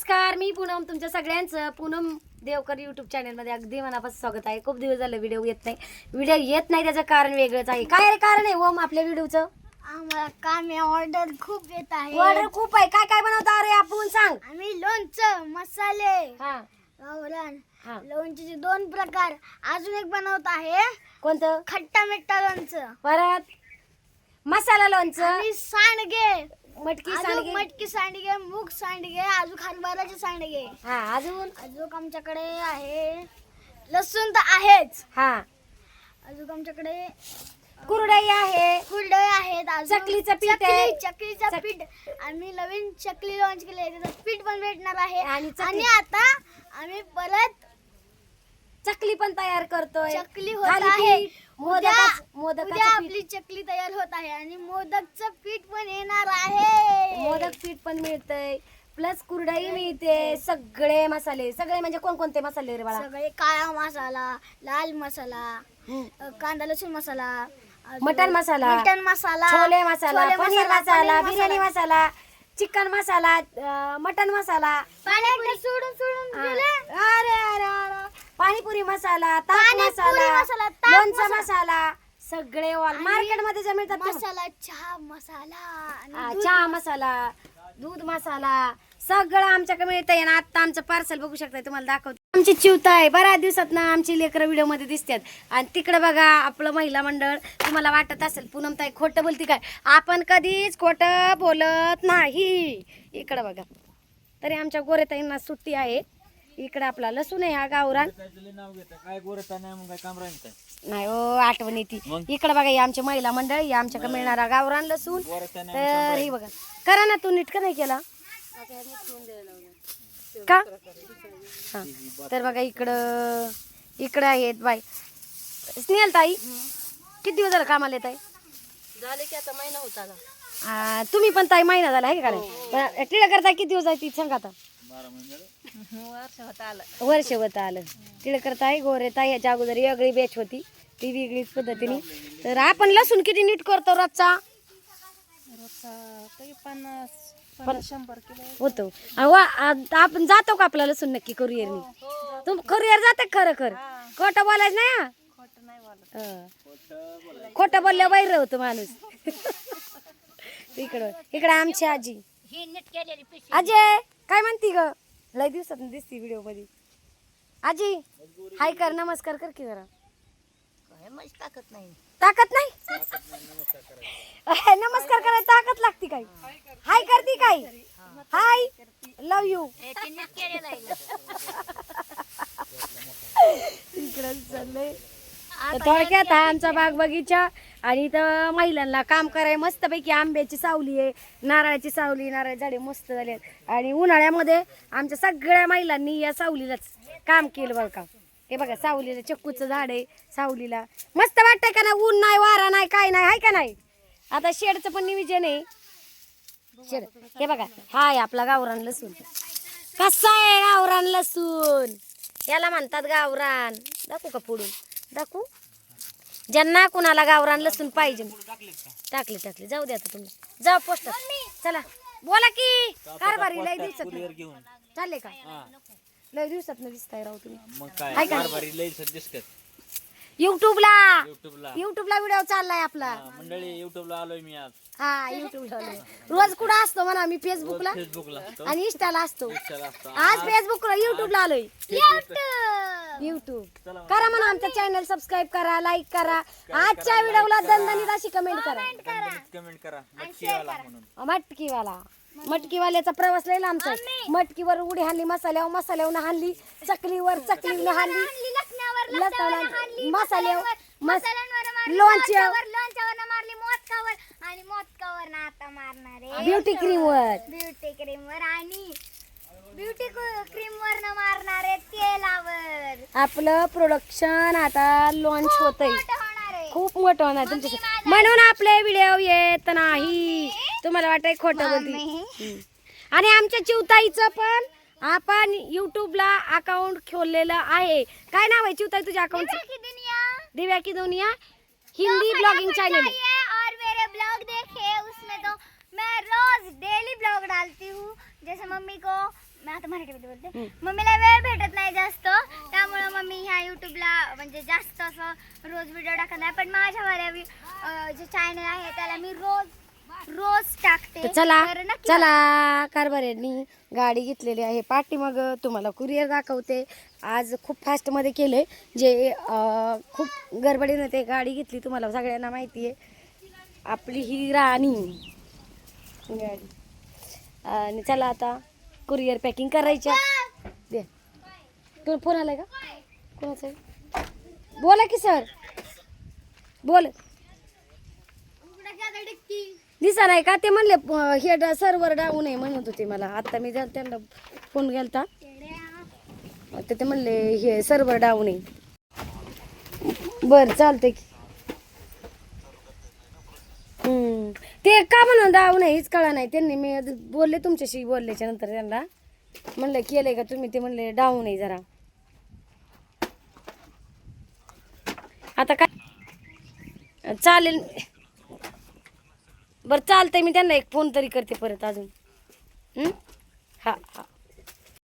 नमस्कार, मी पूनम. तुमच्या सगळ्यांचं पूनम देवकर यूट्यूब चॅनलमध्ये अगदी मनापासून स्वागत आहे. खूप दिवस झाले व्हिडिओ येत नाही त्याचं कारण वेगळंच आहे. काय रे कारण आहे ओम आपल्या व्हिडिओचं? आम्हाला काम ऑर्डर खूप येत आहे. ऑर्डर खूप आहे. काय काय बनवता रे आपण सांग. आम्ही लोणचं, मसाले, हा गावरान हा. लोणच्याचे 2 प्रकार. अजून एक बनवत आहे कोणतं? खट्टा मिठ्ठा लोणचं, परत मसाला लोणचं, आणि सांडगे, मटकी अजून सांडगे. मटकी सांडगे, मूग सांडगे, अजून हरभऱ्याचे सांडगे. हा अजून अजून आमच्याकडे आहे लसूण तर आहेच. हा अजून आमच्याकडे कुरडई आहे, कुरडई आहेत. अजून चकलीचं पीठ आहे. चकलीचं पीठ. आम्ही नवीन चकली लॉन्च केली आहे, त्याचं पीठ पण भेटणार आहे. आणि आणि आता आम्ही परत चकली पण तयार करतोय. चकली होत आहे. उद्या मोदकाचं आपली चकली तयार होत आहे आणि मोदकचं पीठ पण येणार आहे. मोदक पीठ पण मिळतंय, प्लस कुरडई मिळते. सगळे मसाले, सगळे म्हणजे कोणकोणते मसाले रे बाळा? सगळे काळा मसाला, लाल मसाला, कांदा लसूण मसाला, अजून मटन मसाला, छोले मसाला, पनीर मसाला, बिर्याणी मसाला, चिकन मसाला, मटन मसाला, पाणी सोडून अरे अरे अरे, पाणीपुरी मसाला, ताक पाणीपुरी मसाला, मसाला, ताक लोणचं मसाला. मसाला, सगळे मार्केट मध्ये जे मिळतात ते. मसाला, चहा मसाला, आणि दूध चहा मसाला, दूध मसाला, सगळं आमच्याकडे मिळतंय. आणि आता आमचं पार्सल बघू शकताय, तुम्हाला दाखवतो. आमची चिवता आहे. बऱ्याच दिवसात ना आमची लेकरं व्हिडिओ मध्ये दिसतात. आणि तिकडे बघा आपलं महिला मंडळ. तुम्हाला वाटत असेल पूनम ताई खोटं बोलती काय? आपण कधीच खोटं बोलत नाही. इकडे बघा, तरी आमच्या गोरेताईंना सुट्टी आहे. इकडे आपला लसूण आहे, हा गावरान. नाही हो, आठवण येते. इकडे बघा, ही आमची महिला मंडळ, ही आमच्याकडे मिळणारा गावरान लसूण. तर ही बघा, करा ना, तू नीट का नाही केला का? हा, तर बघा इकडं आहेत बाई. स्नेहल ताई किती दिवस झालं कामाला येत आहे? झाले की आता महिना होत आला. तुम्ही पण ताई महिना झाला आहे का नाही? टिळा करताय किती दिवस आहे ती सांगा आता? वर्ष होत आलं. वर्ष होत आलं. टिळा करताय गोरे ताई. ह्याच्या अगोदर वेगळी बॅच होती, ती वेगळीच पद्धतीने. तर आपण लसूण किती नीट करतो रोजचा? तरी 50-100 किलो होतो. आपण जातो का आपला लसूण नक्की कुरिअरने? तुम कुरिअर जाते खरं खोटं बोलायचं नाही हा. खोटं नाही बोलत. खोटं बोलल्या बाहेर होतो माणूस. इकडं आमची आजी. अजय काय म्हणती ग? लय दिवसात दिसती व्हिडिओ मध्ये. आजी हाय कर, नमस्कार कर की जरा. ताकद नाही. ताकद नाही? नमस्कार करायला ताकद लागती काय? हाय करती काय? हाय लव यू. इकडं चाललंय. तर थोडक्यात हा आमचा बाग बगीचा. आणि इथं महिलांना काम कराय मस्तपैकी आंब्याची सावली आहे, नारळाची सावली, नारळ झाडे मस्त झाले. आणि उन्हाळ्यामध्ये आमच्या सगळ्या महिलांनी या सावलीलाच काम केलं बरं का. हे बघा, सावलीला चिक्कूचं झाड आहे, सावलीला मस्त वाटतंय का ना? ऊन नाही, वारा नाही, काय नाही, हाय का नाही? आता शेडचं पण नियोजन आहे. शेड हे बघा, हाय आपला गावरान लसूण. कसा आहे गावरान लसूण? याला म्हणतात गावरान. दाखवू का पुढून? दाखवू. ज्यांना कुणाला गावरान लसूण पाहिजे टाकले जाऊ द्या. आता तुम्ही जा पोस्टर. चला बोला की. कारभारी लय दिवसात चालले का? लय दिवसात दिसताय राव तुम्ही. युट्यूबला व्हिडिओ चाललाय आपला. मंडळी युट्यूबला आलोय मी आज. हा युट्यूबला आलोय. रोज कुठं असतो म्हणा मी? फेसबुकला आणि इंस्टाला असतो. आज फेसबुकला युट्यूबला आलोय. युट्यूब करा म्हणा, आमचा चॅनल सबस्क्राईब करा, लाईक करा. आजच्या व्हिडिओला दणदणीत अशी कमेंट करा. मटकीवाल्याचा प्रवास लय लांबचा. मटकीवर उडी हाणली, मसाल्यावर हाणली, चकलीवर हाणली, मसाल्यावर लोणच्यावर मारली, मोदकावर, आणि मोदकावर ना आता मारणार आहे ब्युटी क्रीमवर आणि ब्युटी क्रीमवर न मारणार आहे तेलावर. आपलं प्रोडक्शन आता लॉन्च होतंय, होणार आहे. खूप मोठं होणार तुमच्या. म्हणून आपले व्हिडिओ येत नाही. तुम्हाला वाटतंय खोटं बोलती. आणि आमच्या चिवताईचं पण आपण युट्यूबला अकाउंट खोललेलं आहे. काय नाव आहे चिवताई तुझ्या अकाउंटचं? दिव्या की दुनिया हिंदी ब्लॉगिंग चैनल है। और मेरे ब्लॉग देखे, उसमें तो मैं रोज डेली ब्लॉग डालती हूँ। जैसे मम्मी को मी आता मराठीमध्ये बोलते. मम्मीला वेळ भेटत नाही जास्त, त्यामुळे मम्मी ह्या युट्यूबला म्हणजे जास्त असं रोज व्हिडिओ टाकत नाही. पण माझ्यावाल्या जे चॅनल आहे त्याला मी रोज टाकते. तर चला तर नक्की चला कारभाऱ्यांनी गाडी घेतलेली आहे पाठी. मग तुम्हाला कुरिअर दाखवते. आज खूप फास्टमध्ये केलंय, जे खूप गडबडीने ते गाडी घेतली. तुम्हाला सगळ्यांना माहिती आहे आपली ही राणी गाडी. आणि चला आता कुरिअर पॅकिंग करायच्या. दे तुला फोन आलाय का कोणाचा आहे? बोला की सर बोल. दिसा नाही का ते म्हणले हे सर्व्हर डाऊन आहे म्हणत होते मला. आता मी त्यांना फोन केलता तर ते म्हणले हे सर्व्हर डाऊन आहे. बरं चालतंय की. ते का म्हणून डाऊन आहे हेच कळा नाही. त्यांनी मी बोलले तुमच्याशी, बोलल्याच्या नंतर त्यांना म्हणलं केलंय का तुम्ही, ते म्हणले डाऊन आहे जरा. आता काय चालेल. बरं चालतंय, मी त्यांना एक फोन तरी करते परत अजून. हा हा.